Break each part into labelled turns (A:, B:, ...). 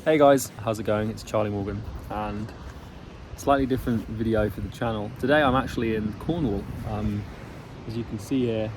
A: Hey guys, how's it going? It's Charlie Morgan and slightly different video for the channel. Today I'm actually in Cornwall. As you can see here,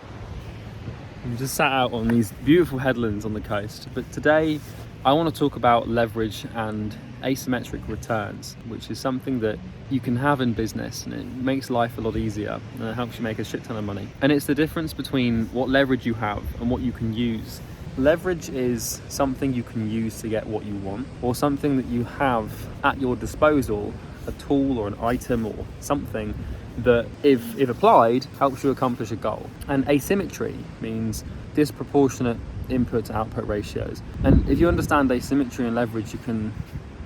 A: I'm just sat out on these beautiful headlands on the coast. But today I want to talk about leverage and asymmetric returns, which is something that you can have in business, and it makes life a lot easier and it helps you make a shit ton of money. And it's the difference between what leverage you have and what you can use. Leverage is something you can use to get what you want, or something that you have at your disposal, a tool or an item or something that if applied helps you accomplish a goal. And asymmetry means disproportionate input to output ratios. And if you understand asymmetry and leverage, you can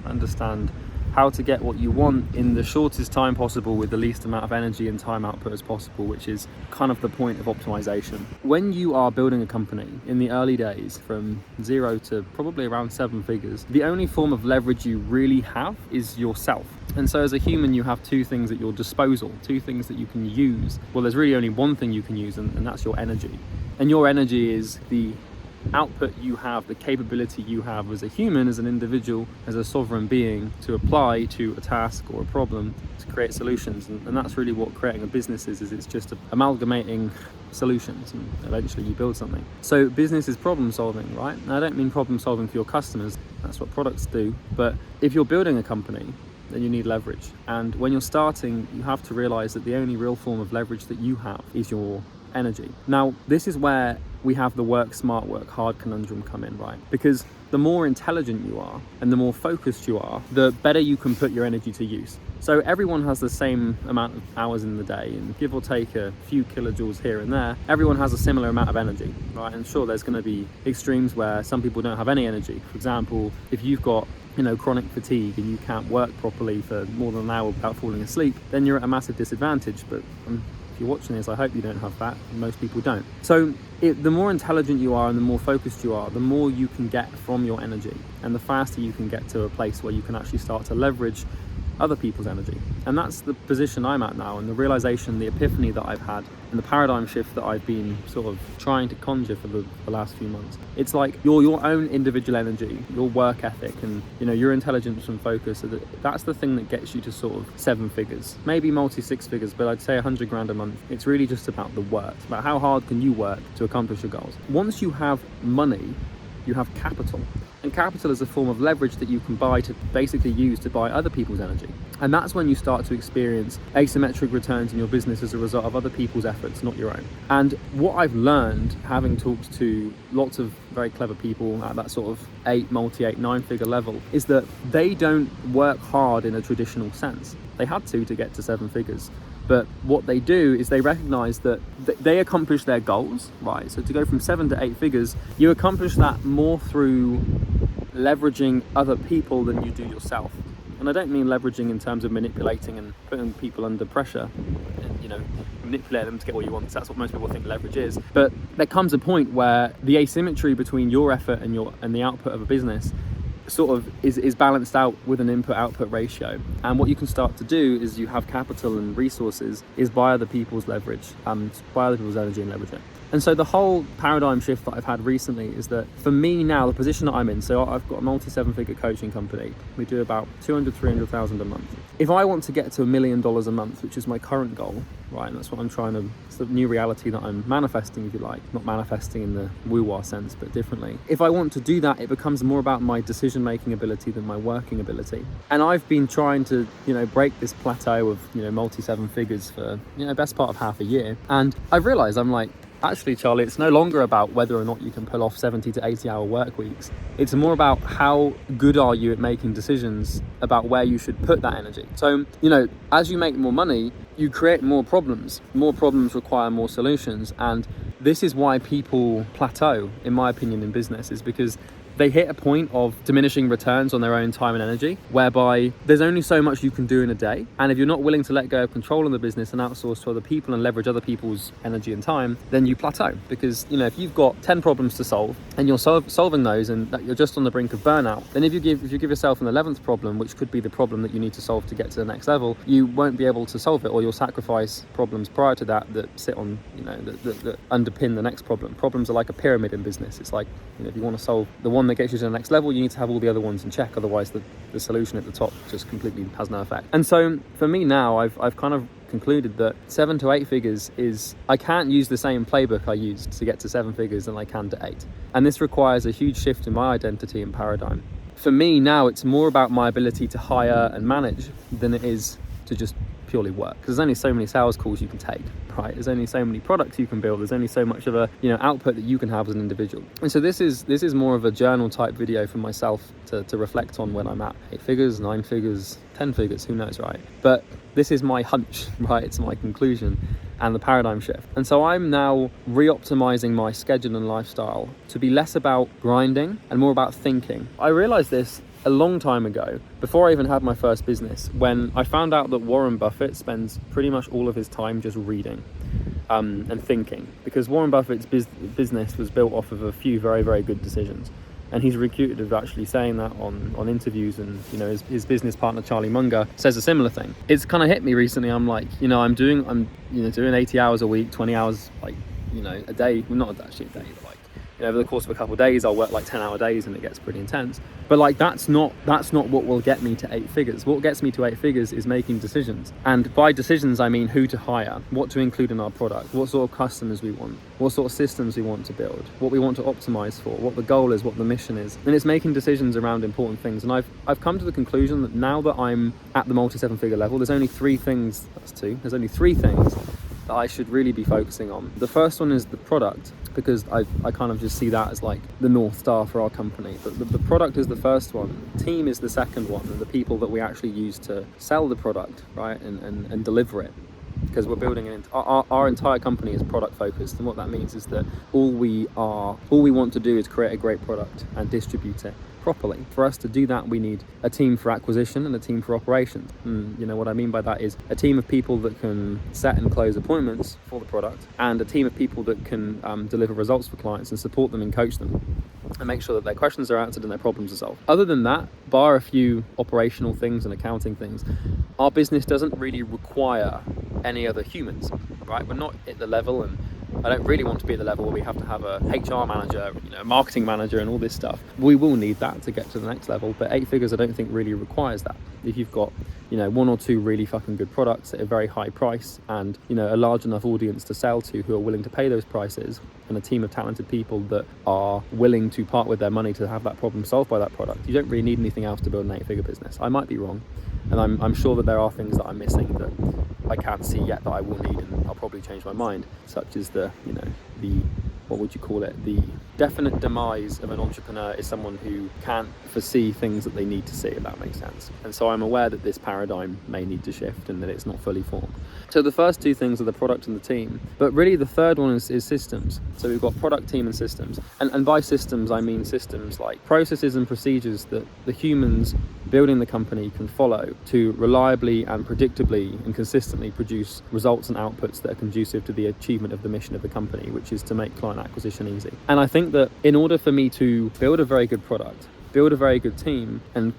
A: understand how to get what you want in the shortest time possible with the least amount of energy and time output as possible, which is kind of the point of optimization. When you are building a company in the early days, from 0 to probably around 7 figures, the only form of leverage you really have is yourself. And so as a human, you have two things at your disposal, two things that you can use. Well, there's really only one thing you can use, and that's your energy. And your energy is the output you have, the capability you have as a human, as an individual, as a sovereign being, to apply to a task or a problem to create solutions. And that's really what creating a business is it's just amalgamating solutions, and eventually you build something. So business is problem solving, right? And I don't mean problem solving for your customers, that's what products do, but if you're building a company, then you need leverage. And when you're starting, you have to realize that the only real form of leverage that you have is your energy. Now, this is where we have the work smart, work hard conundrum come in, right? Because the more intelligent you are and the more focused you are, the better you can put your energy to use. So everyone has the same amount of hours in the day, and give or take a few kilojoules here and there, everyone has a similar amount of energy, right? And sure, there's going to be extremes where some people don't have any energy. For example, if you've got chronic fatigue and you can't work properly for more than an hour without falling asleep, then you're at a massive disadvantage. But if you're watching this, I hope you don't have that. Most people don't. So the more intelligent you are and the more focused you are, the more you can get from your energy, and the faster you can get to a place where you can actually start to leverage other people's energy. And that's the position I'm at now, and the realization, the epiphany that I've had, and the paradigm shift that I've been sort of trying to conjure for the last few months. It's like your own individual energy, your work ethic, and your intelligence and focus. So that's the thing that gets you to sort of 7 figures, maybe multi 6 figures, but I'd say 100 grand a month. It's really just about the work. It's about how hard can you work to accomplish your goals. Once you have money, you have capital. And capital is a form of leverage that you can buy to basically use to buy other people's energy. And that's when you start to experience asymmetric returns in your business as a result of other people's efforts, not your own. And what I've learned, having talked to lots of very clever people at that sort of 8, 9-figure level, is that they don't work hard in a traditional sense. They had to get to 7 figures. But what they do is they recognize that they accomplish their goals, right? So to go from 7 to 8 figures, you accomplish that more through leveraging other people than you do yourself. And I don't mean leveraging in terms of manipulating and putting people under pressure and, manipulate them to get what you want, because that's what most people think leverage is. But there comes a point where the asymmetry between your effort and the output of a business sort of is balanced out with an input-output ratio. And what you can start to do is you have capital and resources is buy other people's leverage, buy other people's energy and leverage it. And so the whole paradigm shift that I've had recently is that for me now, the position that I'm in, so I've got a multi-7-figure coaching company. We do about 200,000-300,000 a month. If I want to get to $1 million a month, which is my current goal, right, and that's what I'm it's the new reality that I'm manifesting, if you like, not manifesting in the woo-wah sense, but differently. If I want to do that, it becomes more about my decision-making ability than my working ability. And I've been trying to, break this plateau of, multi-7 figures for, best part of half a year. And I've realized actually, Charlie, it's no longer about whether or not you can pull off 70 to 80 hour work weeks. It's more about how good are you at making decisions about where you should put that energy. So, as you make more money, you create more problems. More problems require more solutions. And this is why people plateau, in my opinion, in business, is because they hit a point of diminishing returns on their own time and energy, whereby there's only so much you can do in a day. And if you're not willing to let go of control of the business and outsource to other people and leverage other people's energy and time, then you plateau. Because, if you've got 10 problems to solve and you're solving those and that you're just on the brink of burnout, then if you give yourself an 11th problem, which could be the problem that you need to solve to get to the next level, you won't be able to solve it, or you'll sacrifice problems prior to that sit on, that underpin the next problem. Problems are like a pyramid in business. It's like, if you want to solve the one that gets you to the next level, you need to have all the other ones in check. Otherwise, the solution at the top just completely has no effect. And so for me now, I've kind of concluded that 7 to 8 figures is, I can't use the same playbook I used to get to 7 figures than I can to 8. And this requires a huge shift in my identity and paradigm. For me now, it's more about my ability to hire and manage than it is to just purely work. Because there's only so many sales calls you can take, right? There's only so many products you can build. There's only so much of a output that you can have as an individual. And so this is more of a journal type video for myself to reflect on when I'm at 8 figures, 9 figures, 10 figures, who knows, right? But this is my hunch, right? It's my conclusion and the paradigm shift. And so I'm now re-optimizing my schedule and lifestyle to be less about grinding and more about thinking. I realized this a long time ago, before I even had my first business, when I found out that Warren Buffett spends pretty much all of his time just reading and thinking, because Warren Buffett's business was built off of a few very, very good decisions. And he's reputed of actually saying that on interviews, and his business partner Charlie Munger says a similar thing. It's kind of hit me recently. I'm like, I'm doing 80 hours a week, 20 hours a day. Well, not actually a day, but over the course of a couple of days, I'll work 10-hour days, and it gets pretty intense. But that's not what will get me to 8 figures. What gets me to 8 figures is making decisions. And by decisions, I mean who to hire, what to include in our product, what sort of customers we want, what sort of systems we want to build, what we want to optimize for, what the goal is, what the mission is. And it's making decisions around important things. And I've come to the conclusion that now that I'm at the multi-7-figure level, there's only 3 things. That's 2. There's only 3 things that I should really be focusing on. The first one is the product, because I kind of just see that as like the North Star for our company. But the product is the first one, team is the second one, and the people that we actually use to sell the product, right, and deliver it. Because we're building our entire company is product focused, and what that means is that all we want to do is create a great product and distribute it properly. For us to do that, we need a team for acquisition and a team for operations. And what I mean by that is a team of people that can set and close appointments for the product, and a team of people that can deliver results for clients and support them and coach them and make sure that their questions are answered and their problems are solved. Other than that, bar a few operational things and accounting things, our business doesn't really require any other humans, right? We're not at the level, and I don't really want to be at the level where we have to have a HR manager, a marketing manager and all this stuff. We will need that to get to the next level, but 8 figures I don't think really requires that. If you've got 1 or 2 really fucking good products at a very high price, and a large enough audience to sell to who are willing to pay those prices, and a team of talented people that are willing to part with their money to have that problem solved by that product, you don't really need anything else to build an 8-figure business. I might be wrong, and I'm sure that there are things that I'm missing that I can't see yet that I will need, and I'll probably change my mind, such as the what would you call it, the definite demise of an entrepreneur is someone who can't foresee things that they need to see, if that makes sense. And so I'm aware that this paradigm may need to shift and that it's not fully formed. So the first 2 things are the product and the team, but really the third one is systems. So we've got product, team and systems, and by systems I mean systems like processes and procedures that the humans building the company can follow to reliably and predictably and consistently produce results and outputs that are conducive to the achievement of the mission of the company, which is to make client acquisition easy. And I think that in order for me to build a very good product, build a very good team, and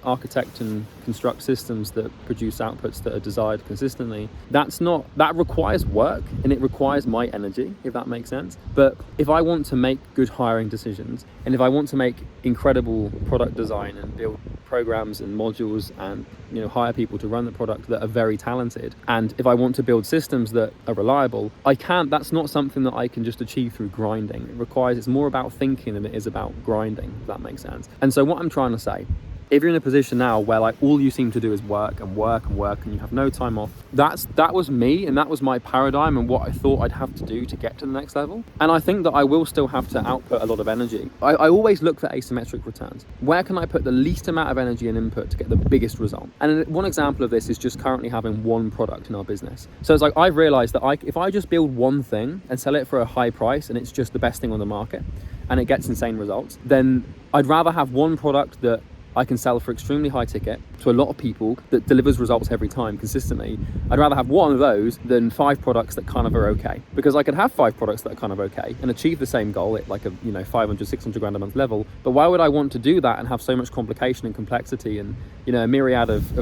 A: architect and construct systems that produce outputs that are desired consistently, that requires work, and it requires my energy, if that makes sense. But if I want to make good hiring decisions, and if I want to make incredible product design and build programs and modules and hire people to run the product that are very talented, and if I want to build systems that are reliable, that's not something that I can just achieve through grinding. It's more about thinking than it is about grinding, if that makes sense. And so what I'm trying to say, if you're in a position now where all you seem to do is work and work and work and you have no time off, that was me, and that was my paradigm and what I thought I'd have to do to get to the next level. And I think that I will still have to output a lot of energy. I always look for asymmetric returns. Where can I put the least amount of energy and input to get the biggest result? And one example of this is just currently having 1 product in our business. So it's like I've realized that if I just build one thing and sell it for a high price and it's just the best thing on the market and it gets insane results, then I'd rather have 1 product that I can sell for extremely high ticket to a lot of people that delivers results every time consistently. I'd rather have 1 of those than 5 products that kind of are okay, because I could have 5 products that are kind of okay and achieve the same goal at like a 500, 600 grand a month level. But why would I want to do that and have so much complication and complexity and a myriad of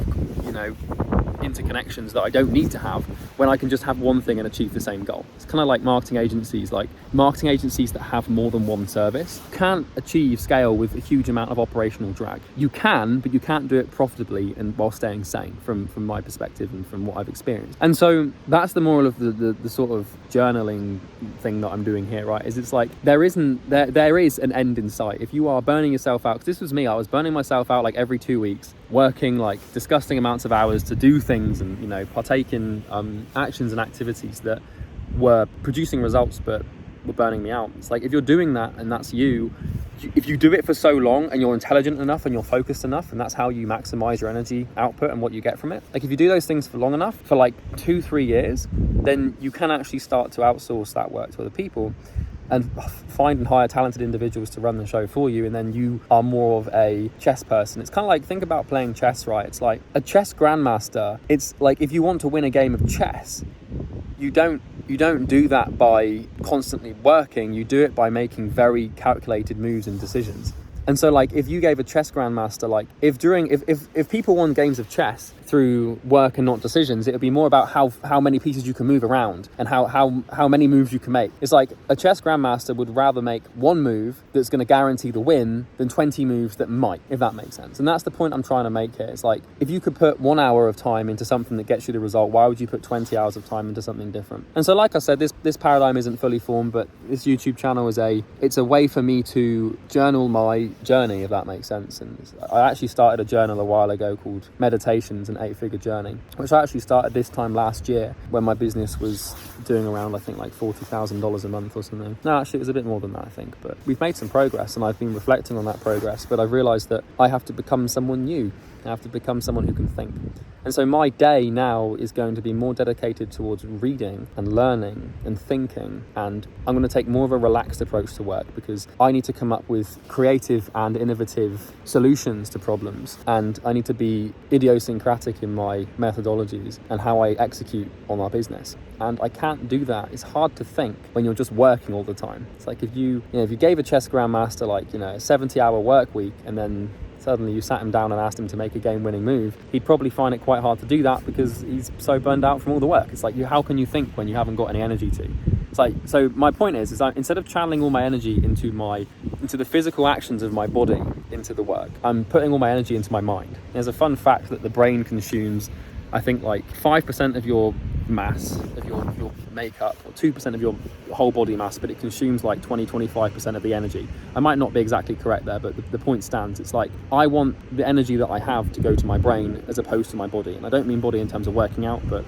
A: interconnections that I don't need to have when I can just have one thing and achieve the same goal. It's kind of like marketing agencies that have more than one service can't achieve scale with a huge amount of operational drag. You can, but you can't do it profitably and while staying sane from my perspective and from what I've experienced. And so that's the moral of the sort of journaling thing that I'm doing here, right? Is it's like there is an end in sight. If you are burning yourself out, because this was me, I was burning myself out like every 2 weeks, working like disgusting amounts of hours to do things and, you know, partake in actions and activities that were producing results but were burning me out. It's like, if you're doing that and that's you, if you do it for so long and you're intelligent enough and you're focused enough, and that's how you maximize your energy output and what you get from it, like if you do those things for long enough, for like 2-3 years, then you can actually start to outsource that work to other people and find and hire talented individuals to run the show for you, and then you are more of a chess person. It's kind of like, think about playing chess, right? It's like a chess grandmaster. It's like, if you want to win a game of chess, you don't do that by constantly working. You do it by making very calculated moves and decisions. And so like, if you gave a chess grandmaster, like if people won games of chess through work and not decisions, it would be more about how many pieces you can move around and how many moves you can make. It's like a chess grandmaster would rather make one move that's going to guarantee the win than 20 moves that might, if that makes sense. And that's the point I'm trying to make here. It's like, if you could put 1 hour of time into something that gets you the result, why would you put 20 hours of time into something different? And so, like I said, this paradigm isn't fully formed, but this YouTube channel it's a way for me to journal my journey, if that makes sense. And I actually started a journal a while ago called Meditations, an 8-figure journey, which I actually started this time last year when my business was doing around, I think, like $40,000 a month or something. No, actually it was a bit more than that, I think, but we've made some progress and I've been reflecting on that progress, but I've realized that I have to become someone new. I have to become someone who can think. And so my day now is going to be more dedicated towards reading and learning and thinking, and I'm going to take more of a relaxed approach to work because I need to come up with creative and innovative solutions to problems, and I need to be idiosyncratic in my methodologies and how I execute on our business. And I can't do that. It's hard to think when you're just working all the time. It's like if you gave a chess grandmaster like, a 70-hour work week and then suddenly you sat him down and asked him to make a game-winning move, he'd probably find it quite hard to do that because he's so burned out from all the work. It's like, how can you think when you haven't got any energy to? It's like, so my point is that instead of channeling all my energy into the physical actions of my body, into the work, I'm putting all my energy into my mind. There's a fun fact that the brain consumes, I think, like 5% of your mass, of your makeup, or 2% of your whole body mass, but it consumes like 20-25% of the energy. I might not be exactly correct there, but the point stands. It's like, I want the energy that I have to go to my brain as opposed to my body. And I don't mean body in terms of working out, but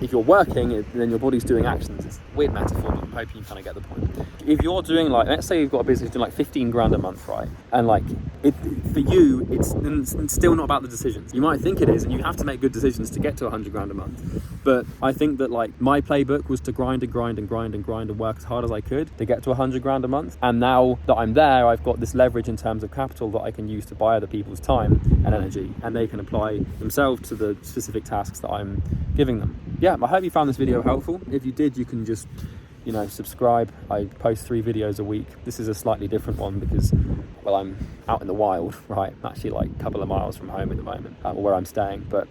A: if you're working, then your body's doing actions. It's a weird metaphor, but I'm hoping you kind of get the point. If you're doing like, let's say you've got a business doing like 15 grand a month, right? And like, for you, it's still not about the decisions. You might think it is, and you have to make good decisions to get to 100 grand a month. But I think that like my playbook was to grind and work as hard as I could to get to 100 grand a month. And now that I'm there, I've got this leverage in terms of capital that I can use to buy other people's time and energy, and they can apply themselves to the specific tasks that I'm giving them. Yeah, I hope you found this video helpful. If you did, you can just, subscribe. I post 3 videos a week. This is a slightly different one because, well, I'm out in the wild, right? I'm actually like a couple of miles from home at the moment, where I'm staying. But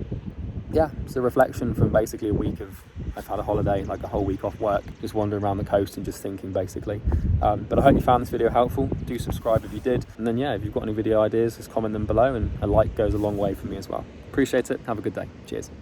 A: yeah, it's a reflection from basically a week of, I've had a holiday, like a whole week off work, just wandering around the coast and just thinking, basically. But I hope you found this video helpful. Do subscribe if you did. And then, yeah, if you've got any video ideas, just comment them below, and a like goes a long way for me as well. Appreciate it. Have a good day. Cheers.